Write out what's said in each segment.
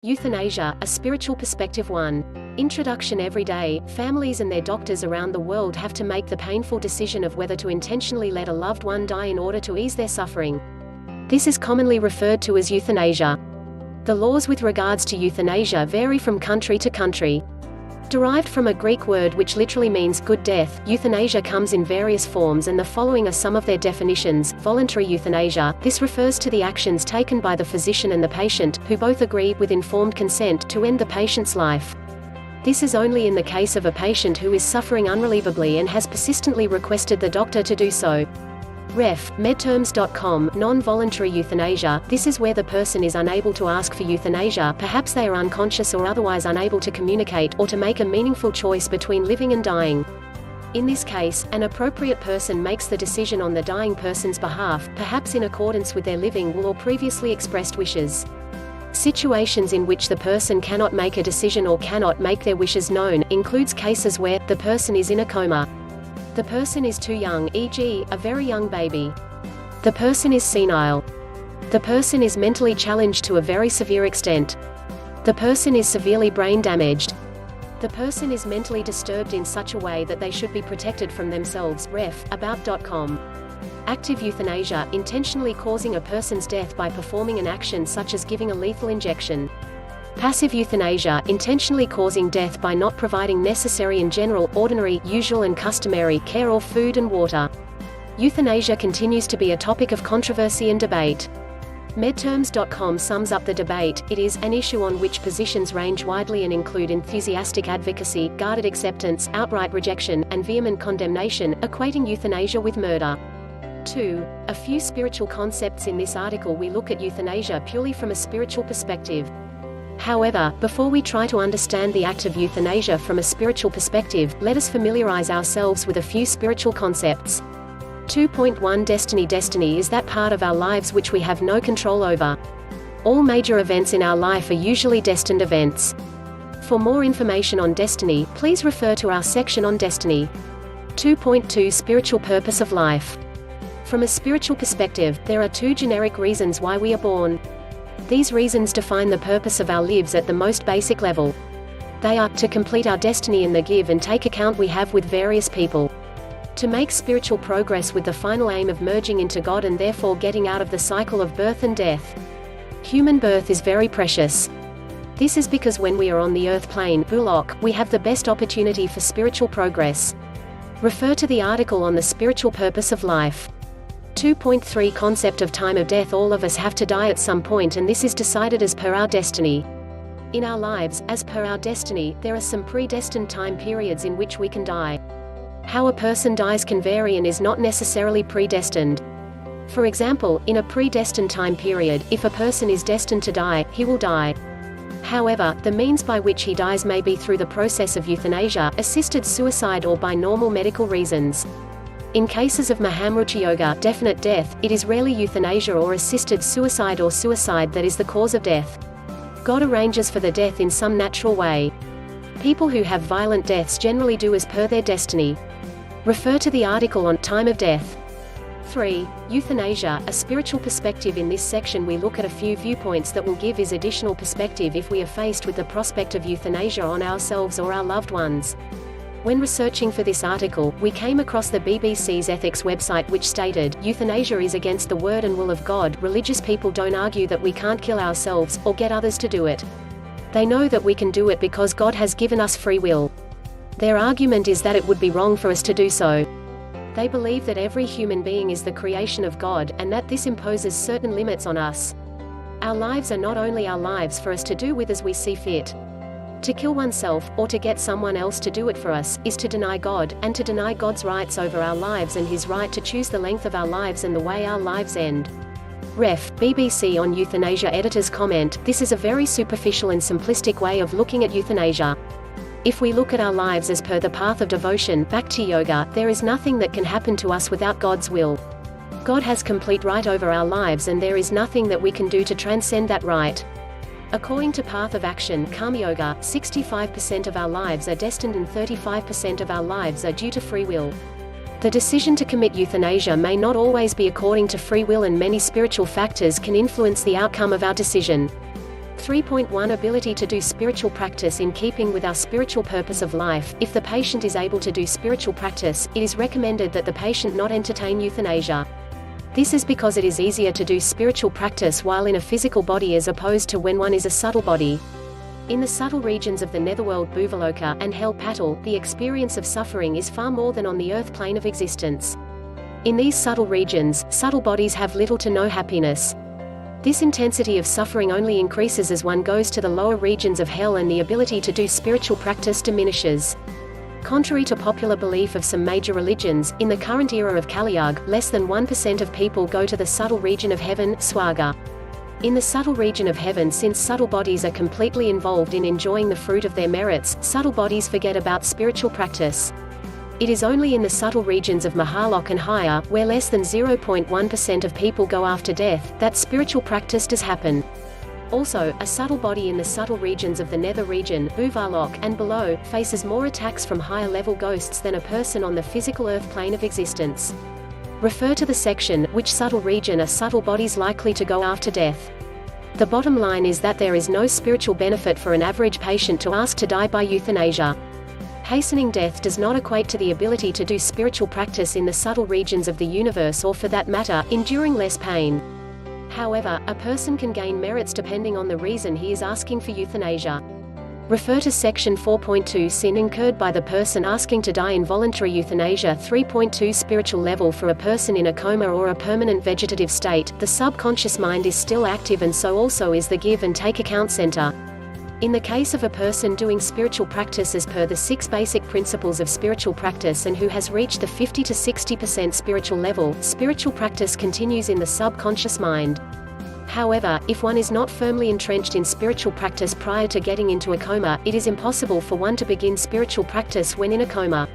Euthanasia, a spiritual perspective 1. Introduction. Every day, families and their doctors around the world have to make the painful decision of whether to intentionally let a loved one die in order to ease their suffering. This is commonly referred to as euthanasia. The laws with regards to euthanasia vary from country to country. Derived from a Greek word which literally means good death, euthanasia comes in various forms, and the following are some of their definitions. Voluntary euthanasia. This refers to the actions taken by the physician and the patient, who both agree, with informed consent, to end the patient's life. This is only in the case of a patient who is suffering unrelievably and has persistently requested the doctor to do so. Ref. Medterms.com. Non-voluntary euthanasia. This is where the person is unable to ask for euthanasia, perhaps they are unconscious or otherwise unable to communicate, or to make a meaningful choice between living and dying. In this case, an appropriate person makes the decision on the dying person's behalf, perhaps in accordance with their living will or previously expressed wishes. Situations in which the person cannot make a decision or cannot make their wishes known, includes cases where the person is in a coma. The person is too young, e.g., a very young baby. The person is senile. The person is mentally challenged to a very severe extent. The person is severely brain damaged. The person is mentally disturbed in such a way that they should be protected from themselves. Ref. About.com. Active euthanasia, intentionally causing a person's death by performing an action such as giving a lethal injection. Passive euthanasia, intentionally causing death by not providing necessary and general, ordinary, usual and customary care or food and water. Euthanasia continues to be a topic of controversy and debate. Medterms.com sums up the debate. It is an issue on which positions range widely and include enthusiastic advocacy, guarded acceptance, outright rejection, and vehement condemnation, equating euthanasia with murder. 2. A few spiritual concepts. In this article we look at euthanasia purely from a spiritual perspective. However, before we try to understand the act of euthanasia from a spiritual perspective, let us familiarize ourselves with a few spiritual concepts. 2.1 Destiny. Destiny is that part of our lives which we have no control over. All major events in our life are usually destined events. For more information on destiny, please refer to our section on destiny. 2.2 Spiritual purpose of life. From a spiritual perspective, there are two generic reasons why we are born. These reasons define the purpose of our lives at the most basic level. They are, to complete our destiny in the give and take account we have with various people. To make spiritual progress with the final aim of merging into God and therefore getting out of the cycle of birth and death. Human birth is very precious. This is because when we are on the earth plane, Bullock, we have the best opportunity for spiritual progress. Refer to the article on the spiritual purpose of life. 2.3 Concept of time of death. All of us have to die at some point, and this is decided as per our destiny. In our lives, as per our destiny, there are some predestined time periods in which we can die. How a person dies can vary and is not necessarily predestined. For example, in a predestined time period, if a person is destined to die, he will die. However, the means by which he dies may be through the process of euthanasia, assisted suicide, or by normal medical reasons. In cases of Mahamruchi Yoga, definite death, it is rarely euthanasia or assisted suicide or suicide that is the cause of death. God arranges for the death in some natural way. People who have violent deaths generally do as per their destiny. Refer to the article on time of death. 3. Euthanasia, a spiritual perspective. In this section we look at a few viewpoints that will give us additional perspective if we are faced with the prospect of euthanasia on ourselves or our loved ones. When researching for this article, we came across the BBC's ethics website which stated, euthanasia is against the word and will of God. Religious people don't argue that we can't kill ourselves, or get others to do it. They know that we can do it because God has given us free will. Their argument is that it would be wrong for us to do so. They believe that every human being is the creation of God, and that this imposes certain limits on us. Our lives are not only our lives for us to do with as we see fit. To kill oneself, or to get someone else to do it for us, is to deny God, and to deny God's rights over our lives and His right to choose the length of our lives and the way our lives end. Ref. BBC on euthanasia. Editor's comment, this is a very superficial and simplistic way of looking at euthanasia. If we look at our lives as per the path of devotion, Bhakti Yoga, there is nothing that can happen to us without God's will. God has complete right over our lives and there is nothing that we can do to transcend that right. According to Path of Action, Karma Yoga, 65% of our lives are destined and 35% of our lives are due to free will. The decision to commit euthanasia may not always be according to free will, and many spiritual factors can influence the outcome of our decision. 3.1 Ability to do spiritual practice. In keeping with our spiritual purpose of life, if the patient is able to do spiritual practice, it is recommended that the patient not entertain euthanasia. This is because it is easier to do spiritual practice while in a physical body as opposed to when one is a subtle body. In the subtle regions of the netherworld Bhuvaloka and Hell Patal, the experience of suffering is far more than on the earth plane of existence. In these subtle regions, subtle bodies have little to no happiness. This intensity of suffering only increases as one goes to the lower regions of hell and the ability to do spiritual practice diminishes. Contrary to popular belief of some major religions, in the current era of Kali Yuga, less than 1% of people go to the subtle region of heaven, Swarga. In the subtle region of heaven, since subtle bodies are completely involved in enjoying the fruit of their merits, subtle bodies forget about spiritual practice. It is only in the subtle regions of Mahalok and higher, where less than 0.1% of people go after death, that spiritual practice does happen. Also, a subtle body in the subtle regions of the nether region, Bhuvalok, and below, faces more attacks from higher-level ghosts than a person on the physical earth plane of existence. Refer to the section, which subtle region are subtle bodies likely to go after death. The bottom line is that there is no spiritual benefit for an average patient to ask to die by euthanasia. Hastening death does not equate to the ability to do spiritual practice in the subtle regions of the universe or, for that matter, enduring less pain. However, a person can gain merits depending on the reason he is asking for euthanasia. Refer to section 4.2 Sin incurred by the person asking to die. Involuntary euthanasia. 3.2 Spiritual level. For a person in a coma or a permanent vegetative state, the subconscious mind is still active, and so also is the give and take account center. In the case of a person doing spiritual practice as per the 6 basic principles of spiritual practice and who has reached the 50 to 60% spiritual level, spiritual practice continues in the subconscious mind. However, if one is not firmly entrenched in spiritual practice prior to getting into a coma, it is impossible for one to begin spiritual practice when in a coma.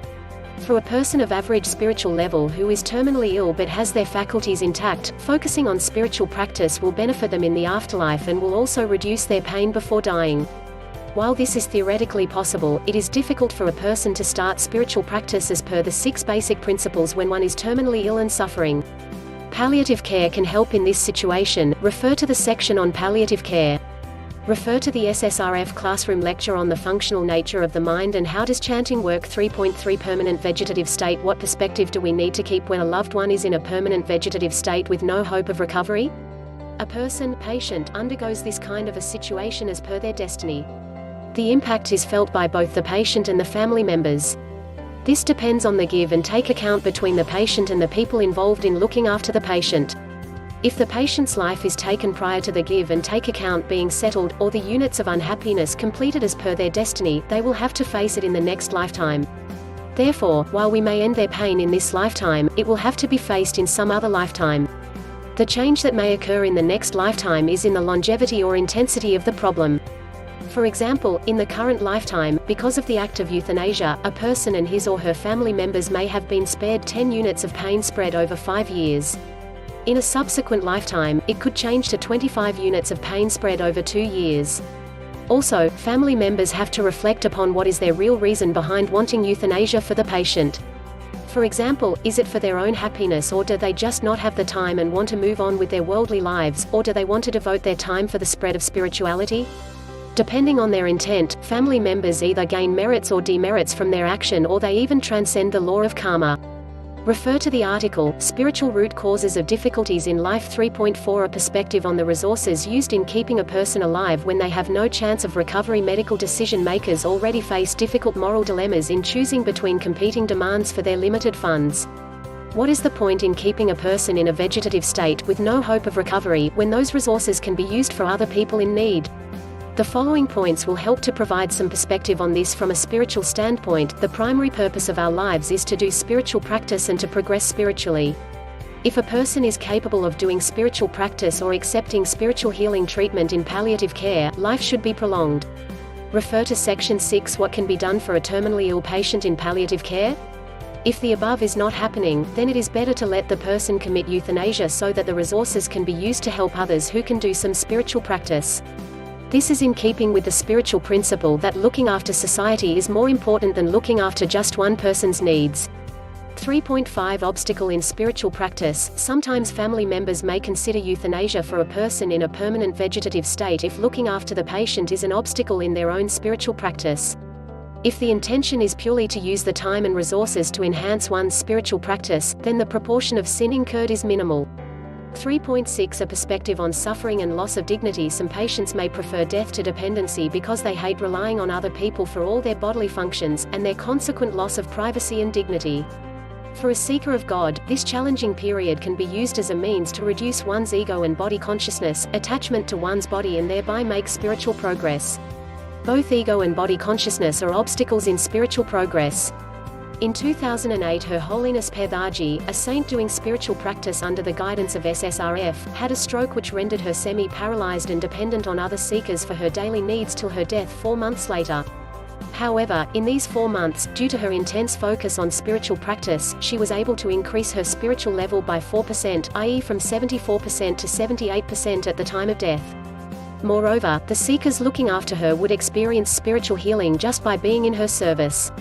For a person of average spiritual level who is terminally ill but has their faculties intact, focusing on spiritual practice will benefit them in the afterlife and will also reduce their pain before dying. While this is theoretically possible, it is difficult for a person to start spiritual practice as per the 6 basic principles when one is terminally ill and suffering. Palliative care can help in this situation. Refer to the section on palliative care. Refer to the SSRF classroom lecture on the functional nature of the mind and how does chanting work. 3.3 Permanent vegetative state. What perspective do we need to keep when a loved one is in a permanent vegetative state with no hope of recovery? A patient undergoes this kind of a situation as per their destiny. The impact is felt by both the patient and the family members. This depends on the give and take account between the patient and the people involved in looking after the patient. If the patient's life is taken prior to the give and take account being settled, or the units of unhappiness completed as per their destiny, they will have to face it in the next lifetime. Therefore, while we may end their pain in this lifetime, it will have to be faced in some other lifetime. The change that may occur in the next lifetime is in the longevity or intensity of the problem. For example, in the current lifetime, because of the act of euthanasia, a person and his or her family members may have been spared 10 units of pain spread over 5 years. In a subsequent lifetime, it could change to 25 units of pain spread over 2 years. Also, family members have to reflect upon what is their real reason behind wanting euthanasia for the patient. For example, is it for their own happiness, or do they just not have the time and want to move on with their worldly lives, or do they want to devote their time for the spread of spirituality? Depending on their intent, family members either gain merits or demerits from their action, or they even transcend the law of karma. Refer to the article, Spiritual Root Causes of Difficulties in Life. 3.4 A perspective on the resources used in keeping a person alive when they have no chance of recovery. Medical decision makers already face difficult moral dilemmas in choosing between competing demands for their limited funds. What is the point in keeping a person in a vegetative state with no hope of recovery, when those resources can be used for other people in need? The following points will help to provide some perspective on this from a spiritual standpoint. The primary purpose of our lives is to do spiritual practice and to progress spiritually. If a person is capable of doing spiritual practice or accepting spiritual healing treatment in palliative care, life should be prolonged. Refer to section 6. What can be done for a terminally ill patient in palliative care? If the above is not happening, then it is better to let the person commit euthanasia so that the resources can be used to help others who can do some spiritual practice. This is in keeping with the spiritual principle that looking after society is more important than looking after just one person's needs. 3.5 Obstacle in spiritual practice. Sometimes family members may consider euthanasia for a person in a permanent vegetative state if looking after the patient is an obstacle in their own spiritual practice. If the intention is purely to use the time and resources to enhance one's spiritual practice, then the proportion of sin incurred is minimal. 3.6 A perspective on suffering and loss of dignity. Some patients may prefer death to dependency because they hate relying on other people for all their bodily functions, and their consequent loss of privacy and dignity. For a seeker of God, this challenging period can be used as a means to reduce one's ego and body consciousness, attachment to one's body, and thereby make spiritual progress. Both ego and body consciousness are obstacles in spiritual progress. In 2008, Her Holiness Pethaji, a saint doing spiritual practice under the guidance of SSRF, had a stroke which rendered her semi-paralyzed and dependent on other seekers for her daily needs till her death 4 months later. However, in these 4 months, due to her intense focus on spiritual practice, she was able to increase her spiritual level by 4%, i.e. from 74% to 78% at the time of death. Moreover, the seekers looking after her would experience spiritual healing just by being in her service.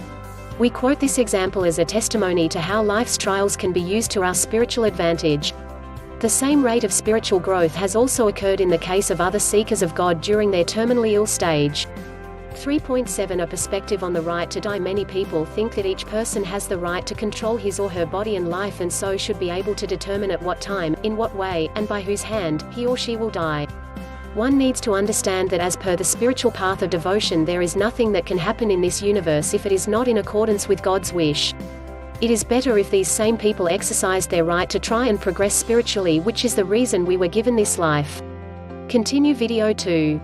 We quote this example as a testimony to how life's trials can be used to our spiritual advantage. The same rate of spiritual growth has also occurred in the case of other seekers of God during their terminally ill stage. 3.7 A perspective on the right to die. Many people think that each person has the right to control his or her body and life, and so should be able to determine at what time, in what way, and by whose hand, he or she will die. One needs to understand that as per the spiritual path of devotion, there is nothing that can happen in this universe if it is not in accordance with God's wish. It is better if these same people exercised their right to try and progress spiritually, which is the reason we were given this life. Continue video 2.